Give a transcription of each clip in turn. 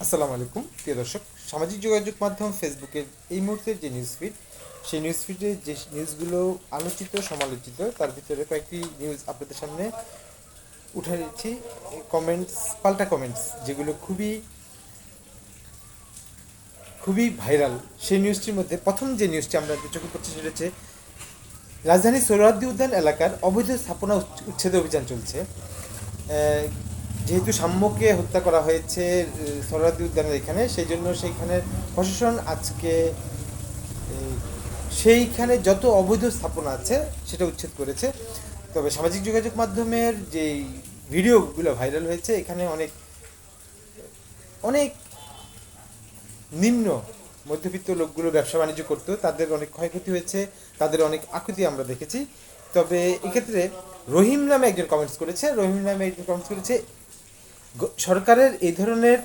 আসসালামু আলাইকুম প্রিয় দর্শক। সামাজিক যোগাযোগ মাধ্যম ফেসবুকের এই মুহূর্তের যে নিউজ ফিড, সেই নিউজ ফিডে যে নিউজগুলো আলোচিত সমালোচিত তার ভিতরে কয়েকটি নিউজ আপনাদের সামনে উঠাচ্ছি। কমেন্টস, পাল্টা কমেন্টস যেগুলো খুবই খুবই ভাইরাল। সেই নিউজটির মধ্যে প্রথম যে নিউজটি আমরা চোখে পড়ছে সেটা হচ্ছে রাজধানীর সোহরাওয়ার্দী উদ্যান এলাকার অবৈধ স্থাপনা উচ্ছেদ অভিযান চলছে। যেহেতু সাম্যকে হত্যা করা হয়েছে সোহরাওয়ার্দী উদ্যানের এখানে, সেই জন্য সেইখানের প্রশাসন আজকে সেইখানে যত অবৈধ স্থাপনা আছে সেটা উচ্ছেদ করেছে। তবে সামাজিক যোগাযোগ মাধ্যমের যেই ভিডিওগুলো ভাইরাল হয়েছে, এখানে অনেক অনেক নিম্ন মধ্যবিত্ত লোকগুলো ব্যবসা বাণিজ্য করতো, তাদের অনেক ক্ষয়ক্ষতি হয়েছে, তাদের অনেক আকুতি আমরা দেখেছি। তবে এক্ষেত্রে রহিম নামে একজন কমেন্টস করেছে সরকারের এই ধরনের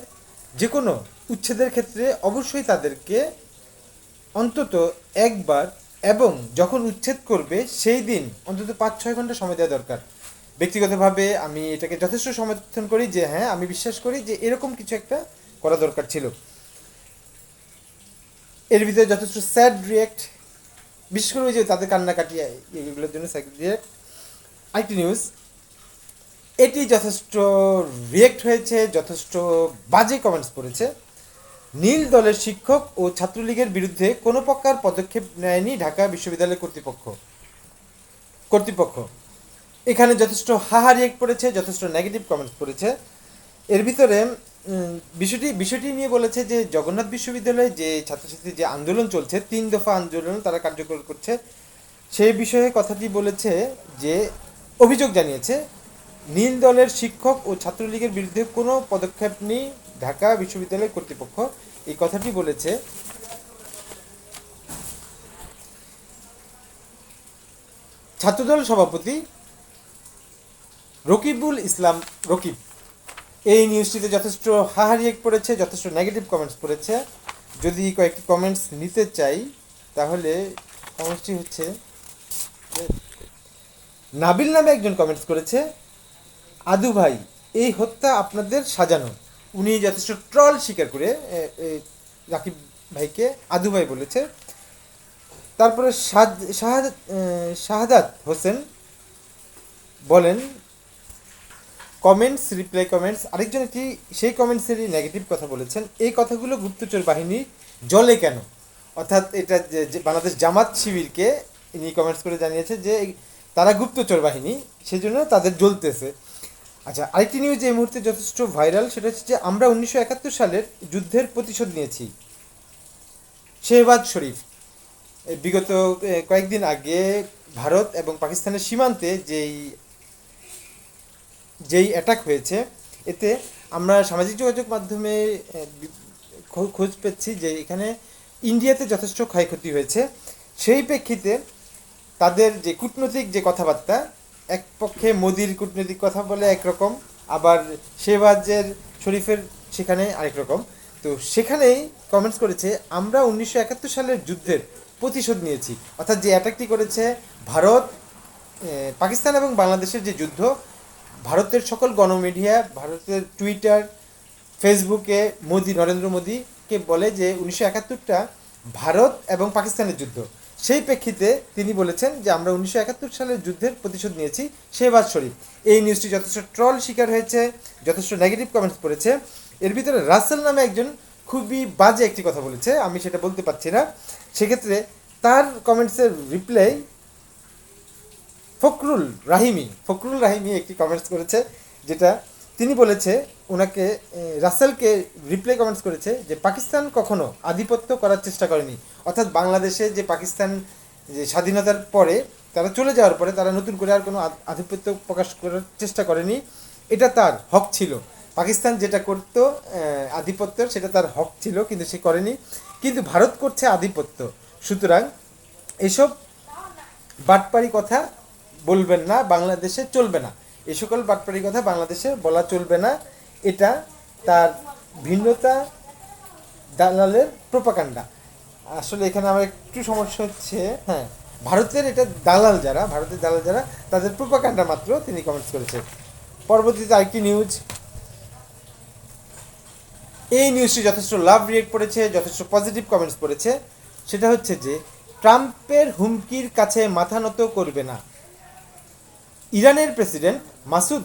যে কোনো উচ্ছেদের ক্ষেত্রে অবশ্যই তাদেরকে অন্তত একবার, এবং যখন উচ্ছেদ করবে সেই দিন অন্তত 5-6 ঘন্টা সময় দেওয়া দরকার। ব্যক্তিগতভাবে আমি এটাকে যথেষ্ট সমর্থন করি, যে হ্যাঁ, আমি বিশ্বাস করি যে এরকম কিছু একটা করা দরকার ছিল। এর ভিতরে যথেষ্ট স্যাড রিয়েক্ট, বিশেষ করে ওই যে তাদের কান্নাকাটি, এগুলোর জন্য স্যাড রিয়েক্ট। আরেকটি নিউজ, এটি যথেষ্ট রিয়েক্ট হয়েছে, যথেষ্ট বাজে কমেন্টস পড়েছে। নীল দলের শিক্ষক ও ছাত্রলীগের বিরুদ্ধে কোনো প্রকার পদক্ষেপ নেয়নি ঢাকা বিশ্ববিদ্যালয় কর্তৃপক্ষ। এখানে যথেষ্ট হাহা রিয়েক্ট পড়েছে, যথেষ্ট নেগেটিভ কমেন্টস পড়েছে। এর ভিতরে বিষয়টি নিয়ে বলেছে যে জগন্নাথ বিশ্ববিদ্যালয়ে যে ছাত্রছাত্রীর যে আন্দোলন চলছে, 3 দফা আন্দোলন তারা কার্যকর করছে, সেই বিষয়ে কথাটি বলেছে যে অভিযোগ জানিয়েছে নীল দলের শিক্ষক ও ছাত্রলীগের বিরুদ্ধে কোনো পদক্ষেপ নেই ঢাকা বিশ্ববিদ্যালয় কর্তৃপক্ষ। এই কথাটি বলেছে ছাত্রদল সভাপতি রকিবুল ইসলাম রকিব। এই নিউজটিতে যথেষ্ট হাহারিয়েক পড়েছে, যথেষ্ট নেগেটিভ কমেন্টস পড়েছে। যদি কয়েকটি কমেন্টস নিতে চাই, তাহলে কমেন্টসটি হচ্ছে নাবিল নামে একজন কমেন্টস করেছে, আদু ভাই, এই হত্যা আপনাদের সাজানো। উনি যথেষ্ট ট্রল স্বীকার করে রাকিব ভাইকে আদু ভাই বলেছে। তারপরে শাহাদাত হোসেন বলেন কমেন্টস, রিপ্লাই কমেন্টস, আরেকজন একটি সেই কমেন্টসেরই নেগেটিভ কথা বলেছেন, এই কথাগুলো গুপ্তচর বাহিনী জলে কেন, অর্থাৎ এটা যে বাংলাদেশ জামাত শিবিরকে ইনি কমেন্টস করে জানিয়েছে যে তারা গুপ্তচর বাহিনী, সেজন্য তাদের জ্বলতেছে। আচ্ছা, আরেকটি নিউজ এই মুহূর্তে যথেষ্ট ভাইরাল, সেটা হচ্ছে যে আমরা 1971 সালের যুদ্ধের প্রতিশোধ নিয়েছি। শেহবাজ শরীফ বিগত কয়েকদিন আগে ভারত এবং পাকিস্তানের সীমান্তে যেই যেই অ্যাটাক হয়েছে, এতে আমরা সামাজিক যোগাযোগ মাধ্যমে খোঁজ পেয়েছি যে এখানে ইন্ডিয়াতে যথেষ্ট ক্ষয়ক্ষতি হয়েছে। সেই প্রেক্ষিতে তাদের যে কূটনৈতিক যে কথাবার্তা, এক পক্ষে মোদির কূটনৈতিক কথা বলে একরকম, আবার শেহবাজের শরীফের সেখানে আরেক রকম। তো সেখানেই কমেন্টস করেছে আমরা 1971 সালের যুদ্ধের প্রতিশোধ নিয়েছি, অর্থাৎ যে অ্যাটাকটি করেছে ভারত, পাকিস্তান এবং বাংলাদেশের যে যুদ্ধ, ভারতের সকল গণমিডিয়া, ভারতের টুইটার, ফেসবুকে নরেন্দ্র মোদীকে বলে যে 1971টা ভারত এবং পাকিস্তানের যুদ্ধ। সেই প্রেক্ষিতে তিনি বলেছেন যে আমরা 1971 সালের যুদ্ধের প্রতিশোধ নিয়েছি। শেহবাজ শরীফ, এই নিউজটি যথেষ্ট ট্রল শিকার হয়েছে, যথেষ্ট নেগেটিভ কমেন্টস পড়েছে। এর ভিতরে রাসেল নামে একজন খুবই বাজে একটি কথা বলেছে, আমি সেটা বলতে পারছি না, সেক্ষেত্রে তার কমেন্টসের রিপ্লাই ফখরুল রাহিমি একটি কমেন্টস করেছে, যেটা তিনি বলেছে ওনাকে, রাসেলকে রিপ্লাই কমেন্টস করেছে যে পাকিস্তান কখনো আধিপত্য করার চেষ্টা করেনি, অর্থাৎ বাংলাদেশে যে পাকিস্তান যে স্বাধীনতার পরে তারা চলে যাওয়ার পরে তারা নতুন করে আর কোনো আধিপত্য প্রকাশ করার চেষ্টা করেনি, এটা তার হক ছিল। পাকিস্তান যেটা করতো আধিপত্য, সেটা তার হক ছিল, কিন্তু সে করেনি। কিন্তু ভারত করছে আধিপত্য, সুতরাং এসব বাটপারি কথা বলবেন না, বাংলাদেশে চলবে না, এই সকল বাটপারি কথা বাংলাদেশে বলা চলবে না। এটা তার ভিন্নতা, দালালের প্রোপাকাণ্ডা। আসলে এখানে আমার একটু সমস্যা হচ্ছে, হ্যাঁ, ভারতের দালাল যারা তাদের প্রোপাকাণ্ডা মাত্র তিনি কমেন্টস করেছেন। পরবর্তীতে আরেকটি নিউজ, এই নিউজটি যথেষ্ট লাভ রিয়েক্ট পড়েছে, যথেষ্ট পজিটিভ কমেন্টস পড়েছে। সেটা হচ্ছে যে ট্রাম্পের হুমকির কাছে মাথা নত করবে না ইরানের প্রেসিডেন্ট মাসুদ,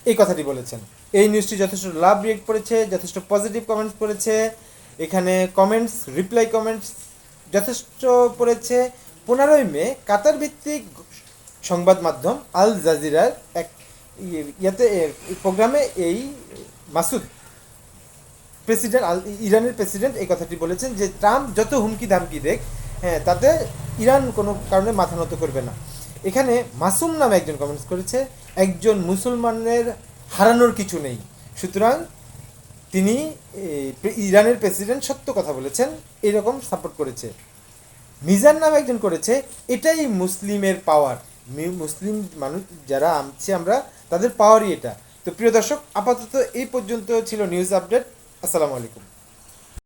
এই কথাটি বলেছেন। এই নিউজটি যথেষ্ট লাভ রিয়েক্ট পড়েছে, যথেষ্ট পজিটিভ কমেন্টস পড়েছে। এখানে কমেন্টস, রিপ্লাই কমেন্টস যথেষ্ট পড়েছে। 15 মে কাতার ভিত্তিক সংবাদ মাধ্যম আল জাজিরার এক প্রোগ্রামে এই মাসুদ প্রেসিডেন্ট ইরানের প্রেসিডেন্ট এই কথাটি বলেছেন যে ট্রাম্প যত হুমকি ধামকি দেখ, হ্যাঁ, তাতে ইরান কোনো কারণে মাথা নত করবে না। এখানে মাসুম নামে একজন কমেন্টস করেছে, একজন মুসলমানের হারানোর কিছু নেই, সুতরাং তিনি ইরানের প্রেসিডেন্ট সত্য কথা বলেছেন, এরকম সাপোর্ট করেছে। মিজান নামে একজন করেছে, এটাই মুসলিমের পাওয়ার, মুসলিম মানুষ যারা আছি আমরা, তাদের পাওয়ারই এটা। তো প্রিয় দর্শক, আপাতত এই পর্যন্ত ছিল নিউজ আপডেট। আসসালামু আলাইকুম।